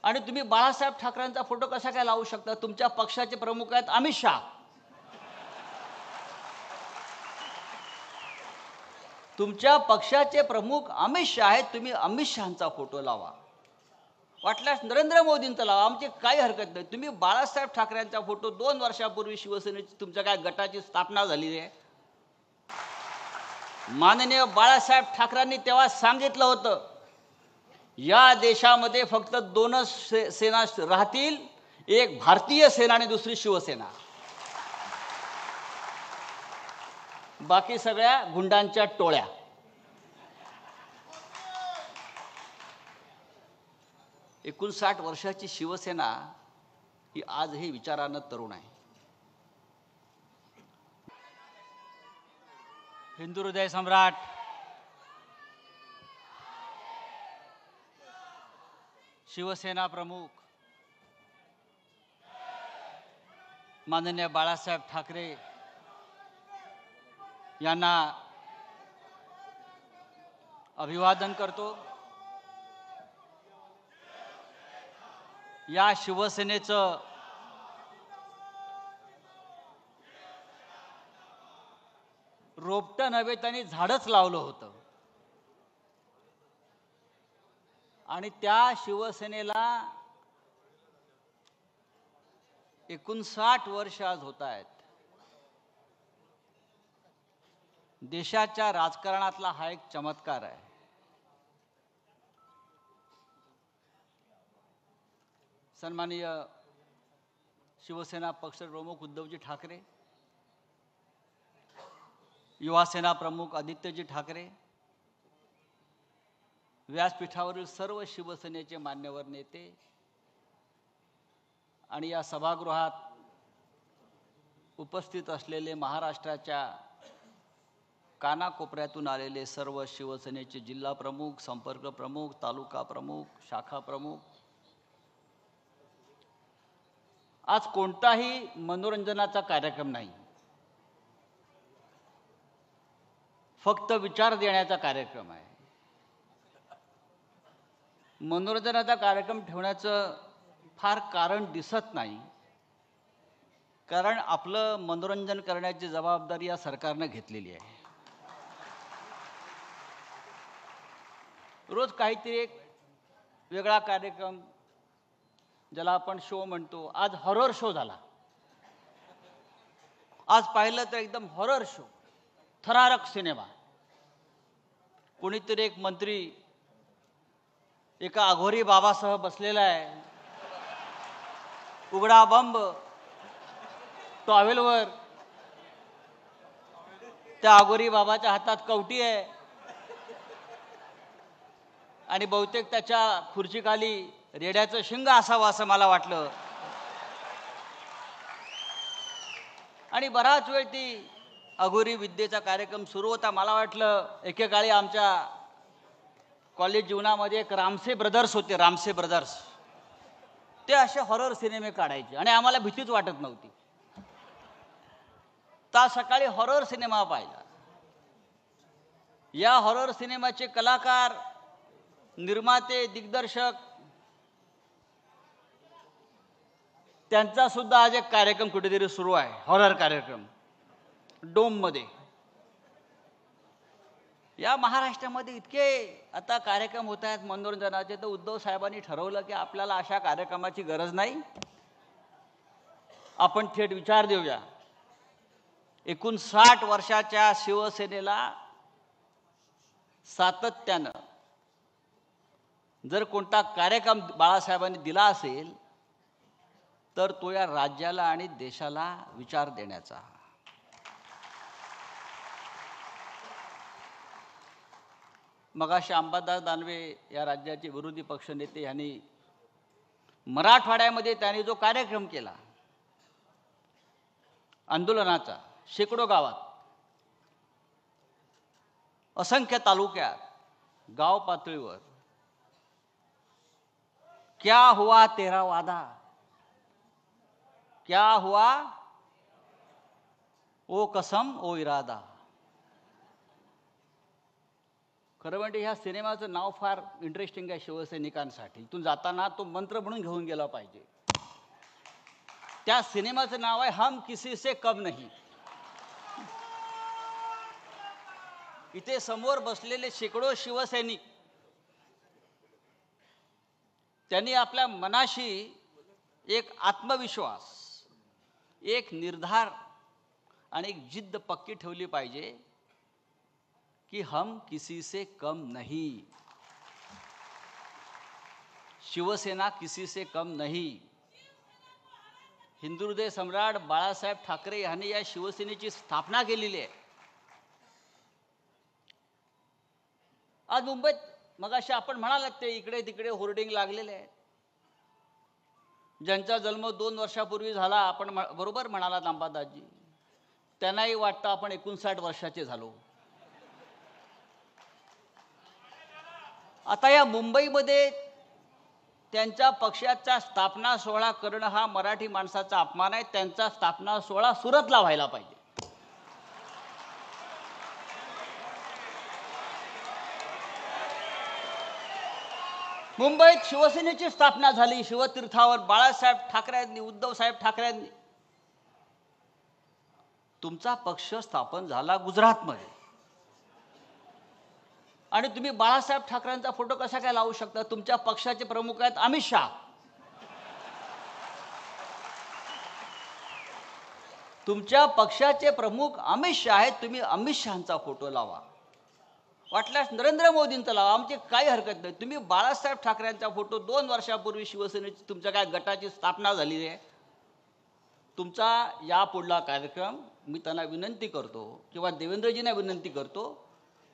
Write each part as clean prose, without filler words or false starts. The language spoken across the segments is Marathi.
आणि तुम्ही बाळासाहेब ठाकरेंचा फोटो कसा काय लावू शकता? तुमच्या पक्षाचे प्रमुख आहेत अमित शहा. तुमच्या पक्षाचे प्रमुख अमित शहा आहेत, तुम्ही अमित शहांचा फोटो लावा. वाटल्यास नरेंद्र मोदींचा लावा, आमची काही हरकत नाही. तुम्ही बाळासाहेब ठाकरेंचा फोटो 2 वर्षापूर्वी शिवसेनेची तुमच्या काय गटाची स्थापना झाली आहे. माननीय बाळासाहेब ठाकरेंनी तेव्हा सांगितलं होतं, या देशामध्ये फक्त 2च सेना राहतील, एक भारतीय सेना आणि दुसरी शिवसेना. बाकी सगळ्या गुंडांच्या टोळ्या. एकूण 60 वर्षाची शिवसेना ही आजही विचारानं तरुण आहे. हिंदू हृदय सम्राट शिवसेना प्रमुख माननीय बाळासाहेब ठाकरे यांना अभिवादन करतो. या शिवसेनेचं रोपटं नव्हे, त्यांनी झाडच लावलं होतं. आणि त्या शिवसेनेला 59 वर्ष आज होत आहेत. देशाच्या राजकारणातला हा एक चमत्कार आहे. सन्माननीय शिवसेना पक्षप्रमुख उद्धवजी ठाकरे, युवासेना प्रमुख आदित्यजी ठाकरे, व्यासपीठावरील सर्व शिवसेनेचे मान्यवर नेते आणि या सभागृहात उपस्थित असलेले महाराष्ट्राच्या कानाकोपऱ्यातून आलेले सर्व शिवसेनेचे जिल्हा प्रमुख, संपर्क प्रमुख, तालुका प्रमुख, शाखा प्रमुख. आज कोणताही मनोरंजनाचा कार्यक्रम नाही, फक्त विचार देण्याचा कार्यक्रम आहे. मनोरंजनाचा कार्यक्रम ठेवण्याचं फार कारण दिसत नाही, कारण आपलं मनोरंजन करण्याची जबाबदारी या सरकारनं घेतलेली आहे. रोज काहीतरी एक वेगळा कार्यक्रम, ज्याला आपण शो म्हणतो. आज हॉरर शो झाला. आज पाहिलं तर एकदम हॉरर शो, थरारक सिनेमा. कोणीतरी एक मंत्री एका अघोरी बाबासह बसलेला आहे, उघडा बंब टॉवेलवर. त्या अघोरी बाबाच्या हातात कवटी आहे आणि बहुतेक त्याच्या खुर्चीखाली रेड्याचं शिंग असावं असं मला वाटलं. आणि बराच वेळ ती अघोरी विद्येचा कार्यक्रम सुरू होता. मला वाटलं एकेकाळी आमच्या कॉलेज जीवनामध्ये एक रामसे ब्रदर्स होते, रामसे ब्रदर्स. ते असे हॉरर सिनेमे काढायचे आणि आम्हाला भीतीच वाटत नव्हती. तर सकाळी हॉरर सिनेमा पाहिला. या हॉरर सिनेमाचे कलाकार, निर्माते, दिग्दर्शक, त्यांचा सुद्धा आज एक कार्यक्रम कुठेतरी सुरू आहे, हॉरर कार्यक्रम डोममध्ये. या महाराष्ट्रामध्ये इतके आता कार्यक्रम होत आहेत मनोरंजनाचे, तर उद्धव साहेबांनी ठरवलं की आपल्याला अशा कार्यक्रमाची गरज नाही, आपण थेट विचार देऊया. एकूण 60 वर्षाच्या शिवसेनेला सातत्यानं जर कोणता कार्यक्रम बाळासाहेबांनी दिला असेल तर तो या राज्याला आणि देशाला विचार देण्याचा. मगाशी अंबादास दानवे या राज्याचे विरोधी पक्षनेते यांनी मराठवाड्यामध्ये त्यांनी जो कार्यक्रम केला आंदोलनाचा, शेकडो गावात, असंख्य तालुक्यात, गाव पातळीवर, क्या हुआ तेरा वादा, क्या हुआ ओ कसम ओ इरादा. खरं म्हणजे ह्या सिनेमाचं नाव फार इंटरेस्टिंग आहे शिवसैनिकांसाठी. इथून जाताना तो मंत्र म्हणून घेऊन गेला पाहिजे. त्या सिनेमाचं नाव आहे हम किसी से कम नहीं. इथे समोर बसलेले शेकडो शिवसैनिक त्यांनी आपल्या मनाशी एक आत्मविश्वास, एक निर्धार आणि एक जिद्द पक्की ठेवली पाहिजे की हम किसी से कम नहीं. शिवसेना किसी से कम नहीं. हिंदुहृदय सम्राट बाळासाहेब ठाकरे यांनी या शिवसेनेची स्थापना केलेली आहे. आज मुंबईत मगाशी आपण म्हणालात ते इकडे तिकडे होर्डिंग लागलेले आहेत. ज्यांचा जन्म 2 वर्षापूर्वी झाला, आपण बरोबर म्हणालात अंबादासजी, त्यांनाही वाटतं आपण 59 वर्षाचे झालो. आता या मुंबईमध्ये त्यांच्या पक्षाचा स्थापना सोहळा करणं हा मराठी माणसाचा अपमान आहे. त्यांचा स्थापना सोहळा सुरतला व्हायला पाहिजे. मुंबईत शिवसेनेची स्थापना झाली शिवतीर्थावर बाळासाहेब ठाकरेंनी, उद्धवसाहेब ठाकरेंनी. तुमचा पक्ष स्थापन झाला गुजरातमध्ये आणि तुम्ही बाळासाहेब ठाकरेंचा फोटो कसा काय लावू शकता? तुमच्या पक्षाचे प्रमुख आहेत अमित शहा. तुमच्या पक्षाचे प्रमुख अमित शहा आहेत. तुम्ही अमित शहांचा फोटो लावा, वाटल्यास नरेंद्र मोदींचा लावा, आमची काही हरकत नाही. तुम्ही बाळासाहेब ठाकरेंचा फोटो 2 वर्षापूर्वी शिवसेनेची तुमच्या काय गटाची स्थापना झालेली आहे. तुमचा यापुढला कार्यक्रम मी त्यांना विनंती करतो किंवा देवेंद्रजींना विनंती करतो,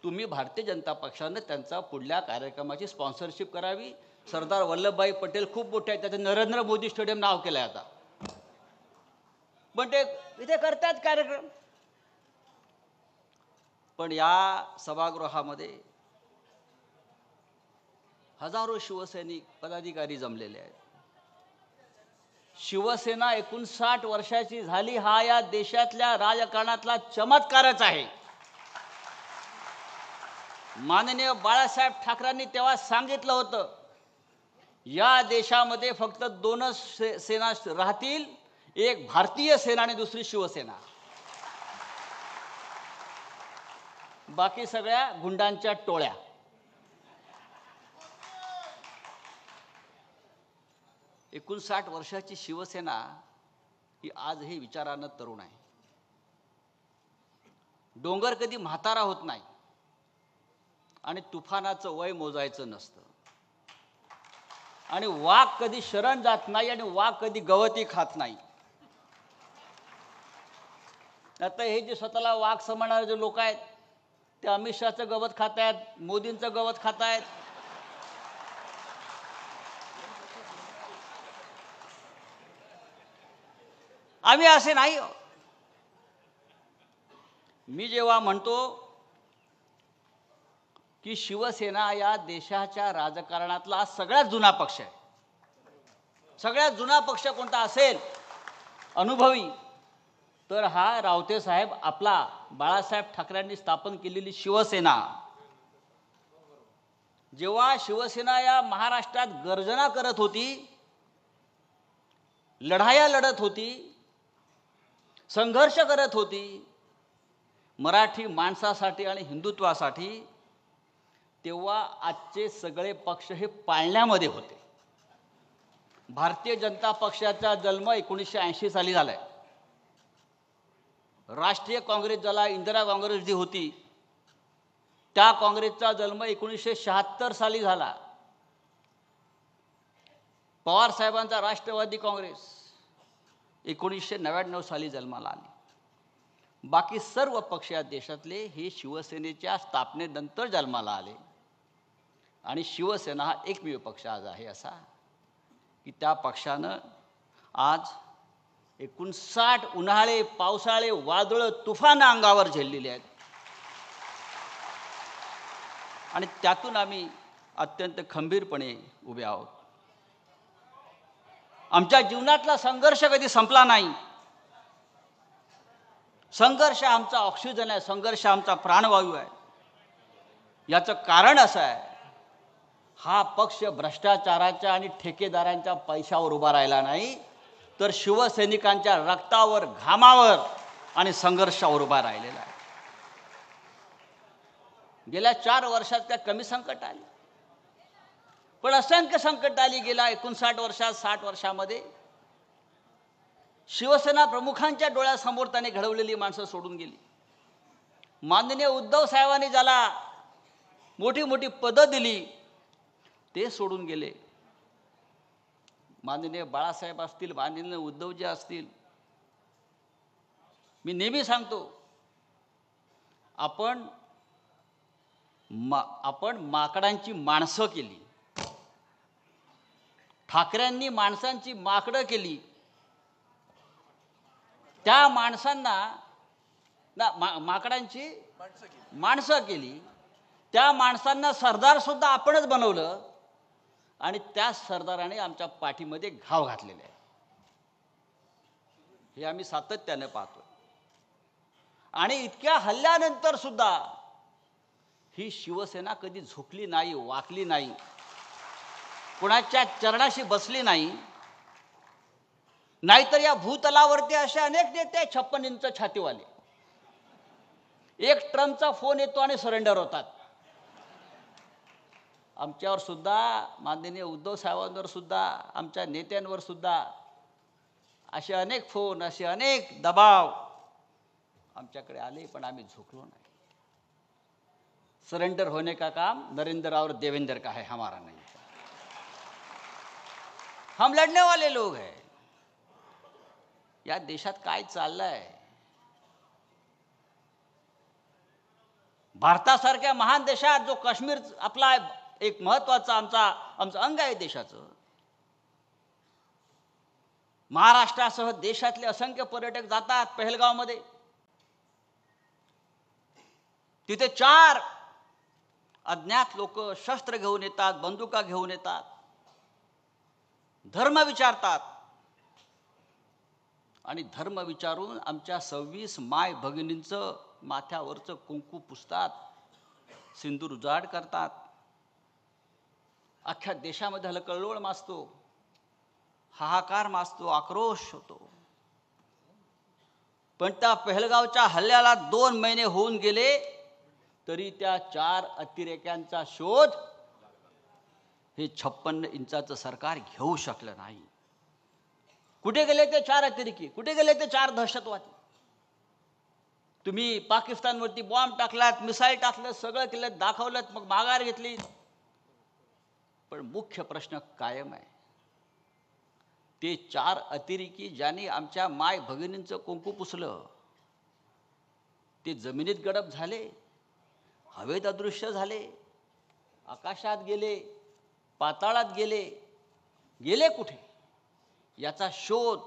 तुम्ही भारतीय जनता पक्षानं त्यांचा पुढल्या कार्यक्रमाची स्पॉन्सरशिप करावी. सरदार वल्लभभाई पटेल खूप मोठे आहेत, त्याचं नरेंद्र मोदी स्टेडियम नाव केलं आहे आता, पण ते इथे करतात कार्यक्रम. पण या सभागृहामध्ये हजारो शिवसैनिक पदाधिकारी जमलेले आहेत. शिवसेना 59 वर्षाची झाली हा या देशातल्या राजकारणातला चमत्कारच आहे. माननीय बाळासाहेब ठाकरेंनी तेव्हा सांगितलं होतं, या देशामध्ये फक्त 2च सेना राहतील, एक भारतीय सेना आणि दुसरी शिवसेना. बाकी सगळ्या गुंडांच्या टोळ्या. – 59 वर्षाची शिवसेना ही आजही विचारानं तरुण आहे. डोंगर कधी म्हातारा होत नाही आणि तुफानाचं वय मोजायचं नसतं आणि वाघ कधी शरण जात नाही आणि वाघ कधी गवती खात नाही. आता हे जे स्वतःला वाघ समजणारे जे लोक आहेत ते अमित शहाचं गवत खात आहेत, मोदींचं गवत खात आहेत. आम्ही असे नाही. मी जेव्हा म्हणतो की शिवसेना या देशाच्या राजकारणातला सगळ्यात जुना पक्ष आहे, सगळ्यात जुना पक्ष कोणता असेल अनुभवी, तर हा रावते साहेब आपला बाळासाहेब ठाकरेंनी स्थापन केलेली शिवसेना. जेव्हा शिवसेना या महाराष्ट्रात गर्जना करत होती, लढाया लढत होती, संघर्ष करत होती मराठी माणसासाठी आणि हिंदुत्वासाठी, तेव्हा आजचे सगळे पक्ष हे पाळण्यामध्ये होते. भारतीय जनता पक्षाचा जन्म 1980 साली झालाय. राष्ट्रीय काँग्रेस ज्याला इंदिरा काँग्रेस जी होती त्या काँग्रेसचा जन्म 1976 साली झाला. पवार साहेबांचा राष्ट्रवादी काँग्रेस 1999 साली जन्माला आली. बाकी सर्व पक्ष या देशातले हे शिवसेनेच्या स्थापनेनंतर जन्माला आले आणि शिवसेना हा एकमेव पक्ष आज आहे असा की त्या पक्षानं आज 59 उन्हाळे, पावसाळे, वादळ, तुफान अंगावर झेललेले आहेत आणि त्यातून आम्ही अत्यंत खंबीरपणे उभे आहोत. आमच्या जीवनातला संघर्ष कधी संपला नाही. संघर्ष आमचा ऑक्सिजन आहे, संघर्ष आमचा प्राणवायू आहे. याचं कारण असं आहे, हा पक्ष भ्रष्टाचाराच्या आणि ठेकेदारांच्या पैशावर उभा राहिला नाही, तर शिवसैनिकांच्या रक्तावर, घामावर आणि संघर्षावर उभा राहिलेला आहे. गेल्या 4 वर्षात काय कमी संकट आली? पण असंख्य संकट आली. गेल्या 59 वर्षात, 60 वर्षामध्ये शिवसेना प्रमुखांच्या डोळ्यासमोर त्याने घडवलेली माणसं सोडून गेली. माननीय उद्धव साहेबांनी ज्याला मोठी मोठी पदं दिली ते सोडून गेले. माननीय बाळासाहेब असतील, माननीय उद्धवजी असतील. मी नेहमी सांगतो, आपण माकडांची माणसं केली. ठाकरेंनी माणसांची माकडं केली. त्या माणसांना माकडांची माणसं केली. त्या माणसांना सरदार सुद्धा आपणच बनवलं आणि त्या सरदाराने आमच्या पाठीमध्ये घाव घातलेले आहे. हे आम्ही सातत्याने पाहतो. आणि इतक्या हल्ल्यानंतर सुद्धा ही शिवसेना कधी झुकली नाही, वाकली नाही, कुणाच्या चरणाशी बसली नाही. नाहीतर या भूतलावरती असे अनेक नेते 56 इंच छातीवाले, एक ट्रम्पचा फोन येतो आणि सरेंडर होतात. आमच्यावर सुद्धा, माननीय उद्धव साहेबांवर सुद्धा, आमच्या नेत्यांवर सुद्धा असे अनेक फोन, असे अनेक दबाव आमच्याकडे आले, पण आम्ही झुकलो नाही. सरेंडर होने का काम नरेंद्र और देवेंद्र का है, हमारा नहीं. हम लढने वाले लोग हैं. या देशात काय चाललंय? भारतासारख्या महान देशात जो काश्मीर आपला एक महत्वाचा आमचं अंग आहे देशाचं, महाराष्ट्रासह देशातले असंख्य पर्यटक जातात पहलगावमध्ये. तिथे 4 अज्ञात लोक शस्त्र घेऊन येतात, बंदुका घेऊन येतात, धर्म विचारतात आणि धर्म विचारून आमच्या 26 माय भगिनींचं माथ्यावरचं कुंकू पुसतात, सिंदूर उजाड करतात. अख्ख्या देशामध्ये हलकल्लोळ माजतो, हाहाकार माजतो, आक्रोश होतो. पण त्या पहलगावच्या हल्ल्याला 2 महिने होऊन गेले तरी त्या 4 अतिरेक्यांचा शोध हे 56 इंचाचं सरकार घेऊ शकलं नाही. कुठे गेले ते 4 अतिरेकी? कुठे गेले ते 4 दहशतवादी? तुम्ही पाकिस्तानवरती बॉम्ब टाकलात, मिसाईल टाकलं, सगळं केलं, दाखवलं, मग माघार घेतली. पण मुख्य प्रश्न कायम आहे. ते 4 अतिरेकी ज्यांनी आमच्या माय भगिनींचं कुंकू पुसलं, ते जमिनीत गडप झाले, हवेत अदृश्य झाले, आकाशात गेले, पाताळात गेले. गेले कुठे याचा शोध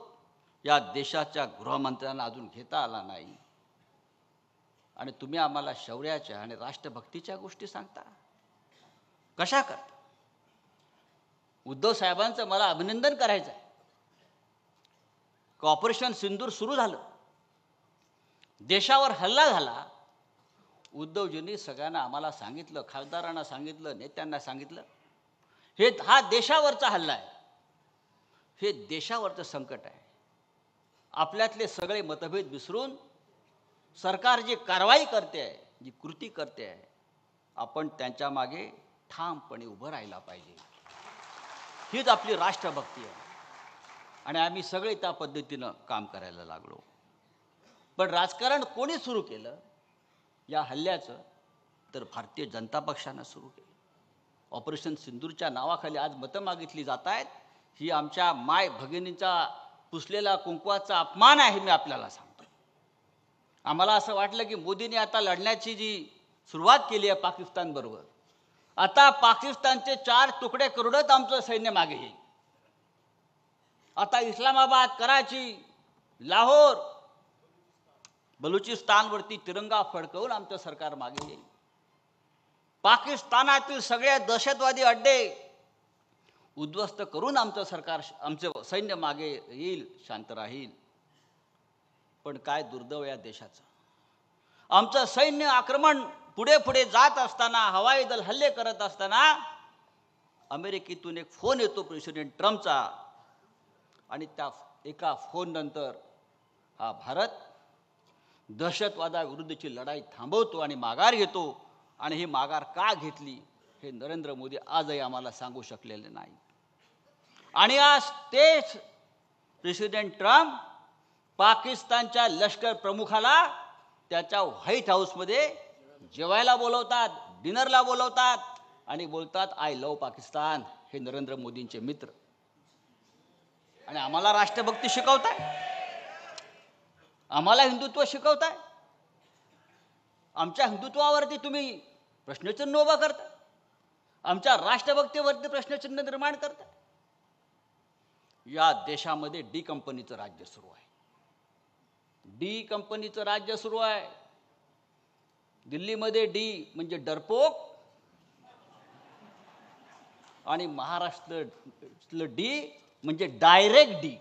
या देशाच्या गृहमंत्र्यांना अजून घेता आला नाही. आणि तुम्ही आम्हाला शौर्याच्या आणि राष्ट्रभक्तीच्या गोष्टी सांगता. कशा करता? उद्धव साहेबांचं मला अभिनंदन करायचं आहे. ऑपरेशन सिंदूर सुरू झालं, देशावर हल्ला झाला. उद्धवजींनी सगळ्यांना आम्हाला सांगितलं, खासदारांना सांगितलं, नेत्यांना सांगितलं, हा देशावरचा हल्ला आहे, हे देशावरचं संकट आहे. आपल्यातले सगळे मतभेद विसरून सरकार जी कारवाई करते आहे, जी कृती करते आहे, आपण त्यांच्या मागे ठामपणे उभं राहायला पाहिजे. हीच आपली राष्ट्रभक्ती आहे. आणि आम्ही सगळे त्या पद्धतीनं काम करायला लागलो. पण राजकारण कोणी सुरू केलं या हल्ल्याचं? तर भारतीय जनता पक्षानं सुरू केलं. ऑपरेशन सिंदूरच्या नावाखाली आज मतं मागितली जात आहेत. ही आमच्या माय भगिनींचा पुसलेला कुंकवाचा अपमान आहे. मी आपल्याला सांगतो, आम्हाला असं वाटलं की मोदींनी आता लढण्याची जी सुरुवात केली आहे पाकिस्तानबरोबर, आता पाकिस्तानचे 4 तुकडे करूनच आमचं सैन्य मागे येईल. आता इस्लामाबाद, कराची, लाहोर, बलुचिस्तानवरती तिरंगा फडकवून आमचं सरकार मागे येईल. पाकिस्तानातील सगळे दहशतवादी अड्डे उद्ध्वस्त करून आमचं सरकार, आमचं सैन्य मागे येईल, शांत राहील. पण काय दुर्दैव या देशाचं. आमचं सैन्य आक्रमण पुढे पुढे जात असताना, हवाई दल हल्ले करत असताना अमेरिकेतून एक फोन येतो प्रेसिडेंट ट्रम्पचा, आणि त्या एका फोन नंतर हा भारत दहशतवादाविरुद्धची लढाई थांबवतो आणि माघार घेतो. आणि ही माघार का घेतली हे नरेंद्र मोदी आजही आम्हाला सांगू शकलेले नाही. आणि आज तेच प्रेसिडेंट ट्रम्प पाकिस्तानच्या लष्कर प्रमुखाला त्याच्या व्हाईट हाऊसमध्ये जेवायला बोलवतात, डिनरला बोलवतात आणि बोलतात आय लव्ह पाकिस्तान. हे नरेंद्र मोदींचे मित्र. आणि आम्हाला राष्ट्रभक्ती शिकवताय, आम्हाला हिंदुत्व शिकवताय. आमच्या हिंदुत्वावरती तुम्ही प्रश्नचिन्ह उभा करता, आमच्या राष्ट्रभक्तीवरती प्रश्नचिन्ह निर्माण करता. या देशामध्ये डी कंपनीचं राज्य सुरू आहे. डी कंपनीचं राज्य सुरू आहे. दिल्लीमध्ये डी म्हणजे डरपोक आणि महाराष्ट्रातलं डी म्हणजे डायरेक्ट डी,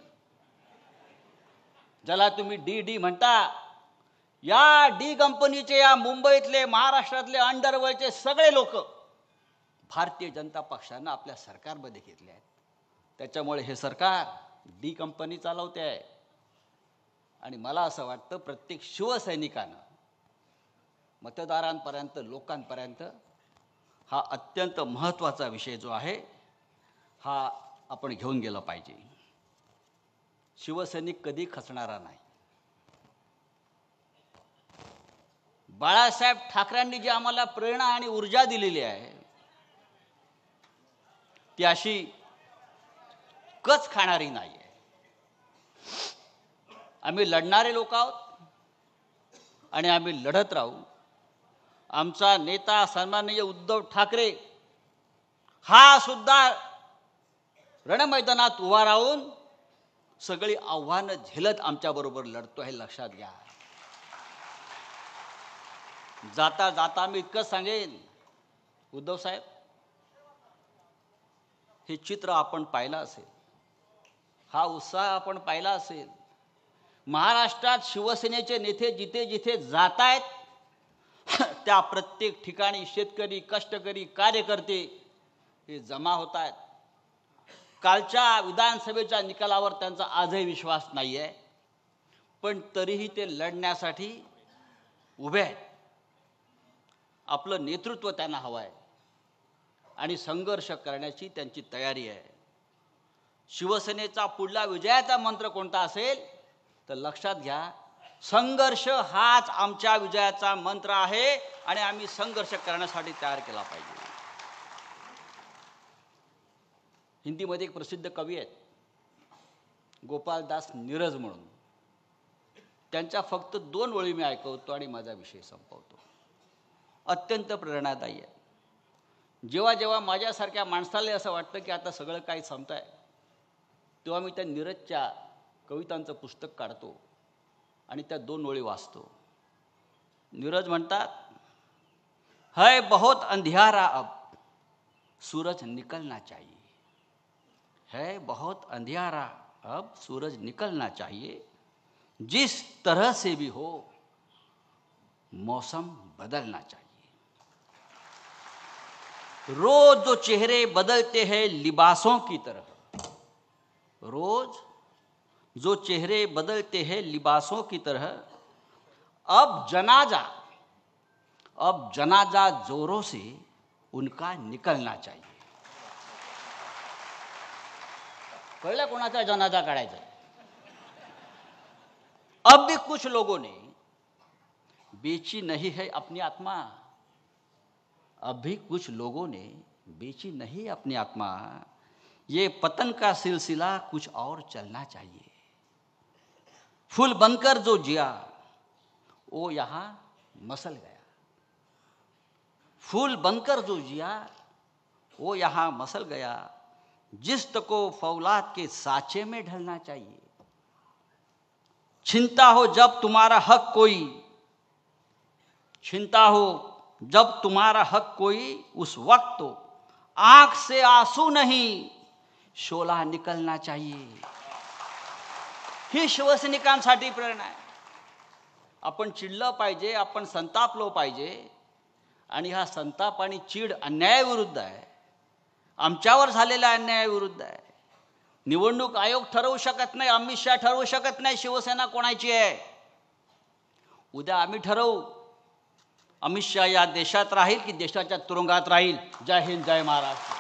ज्याला तुम्ही डी डी म्हणता. या डी कंपनीचे, या मुंबईतले, महाराष्ट्रातले अंडरवर्ल्डचे सगळे लोक भारतीय जनता पक्षानं आपल्या सरकारमध्ये घेतले आहेत. त्याच्यामुळे हे सरकार डी कंपनी चालवते आहे. आणि मला असं वाटतं प्रत्येक शिवसैनिकानं मतदारांपर्यंत, लोकांपर्यंत हा अत्यंत महत्त्वाचा विषय जो आहे हा आपण घेऊन गेला पाहिजे. शिवसैनिक कधी खचणारा नाही. बाळासाहेब ठाकरेंनी जी आम्हाला प्रेरणा आणि ऊर्जा दिलेली आहे ती अशी कच खाणारी नाही आहे. आम्ही लढणारे लोक आहोत आणि आम्ही लढत राहू. आमचा नेता सन्माननीय उद्धव ठाकरे हा सुद्धा रणमैदानात उभा राहून सगळी आव्हानं झेलत आमच्याबरोबर लढतो हे लक्षात घ्या. जाता जाता मी इतकंच सांगेन, उद्धव साहेब, हे चित्र आपण पाहिलं असेल, हा उत्साह आपण पाहिला असेल. महाराष्ट्रात शिवसेनेचे नेते जिथे जिथे जात आहेत त्या प्रत्येक ठिकाणी शेतकरी, कष्टकरी, कार्यकर्ते हे जमा होत आहेत. कालच्या विधानसभेच्या निकालावर त्यांचा आजही विश्वास नाही आहे, पण तरीही ते लढण्यासाठी उभे आहेत. आपलं नेतृत्व त्यांना हवं आहे आणि संघर्ष करण्याची त्यांची तयारी आहे. शिवसेनेचा पुढला विजयाचा मंत्र कोणता असेल तर लक्षात घ्या, संघर्ष हाच आमच्या विजयाचा मंत्र आहे आणि आम्ही संघर्ष करण्यासाठी तयार केला पाहिजे. हिंदीमध्ये एक प्रसिद्ध कवी आहेत गोपालदास नीरज म्हणून. त्यांच्या फक्त 2 ओळी मी ऐकवतो आणि माझा विषय संपवतो. अत्यंत प्रेरणादायी आहे. जेव्हा जेव्हा माझ्यासारख्या माणसाला असं वाटतं की आता सगळं काही संपतंय, तेव्हा मी त्या नीरजच्या कवितांचं पुस्तक काढतो आणि त्या 2 ओळी वाचतो. नीरज म्हणतात, है बहुत अंधियारा अब सूरज निकलना चाहिए, है बहुत अंधियारा अब सूरज निकलना चाहिए, जिस तरह से भी हो मौसम बदलना चाहिए. रोज जो चेहरे बदलते हैं लिबासों की तरह, रोज जो चेहरे बदलते हैं लिबासों की तरह, अब जनाजा जोरों से उनका निकलना चाहिए. कळलं कोणाचा जनाजा काढायचा? अब भी कुछ लोगों ने बेची नहीं है अपनी आत्मा, अब भी कुछ लोगों ने बेची नहीं अपनी आत्मा, ये पतन का सिलसिला कुछ और चलना चाहिए. फूल बनकर जो जिया वो यहाँ मसल गया, फूल बनकर जो जिया वो यहाँ मसल गया, जिस्त को फौलाद के साचे में ढलना चाहिए. छीनता हो जब तुम्हारा हक कोई, छीनता हो जब तुम्हारा हक कोई, उस वक्त तो आंख से आंसू नहीं शोला निकलना चाहिए. ही शिवसैनिकांसाठी प्रेरणा आहे. आपण चिडलं पाहिजे, आपण संतापलो पाहिजे, आणि हा संताप आणि चीड अन्यायाविरुद्ध आहे, आमच्यावर झालेल्या अन्यायाविरुद्ध आहे. निवडणूक आयोग ठरवू शकत नाही, अमित शहा ठरवू शकत नाही शिवसेना कोणाची आहे. उद्या आम्ही ठरवू अमित शहा या देशात राहील की देशाच्या तुरुंगात राहील. जय हिंद, जय महाराष्ट्र.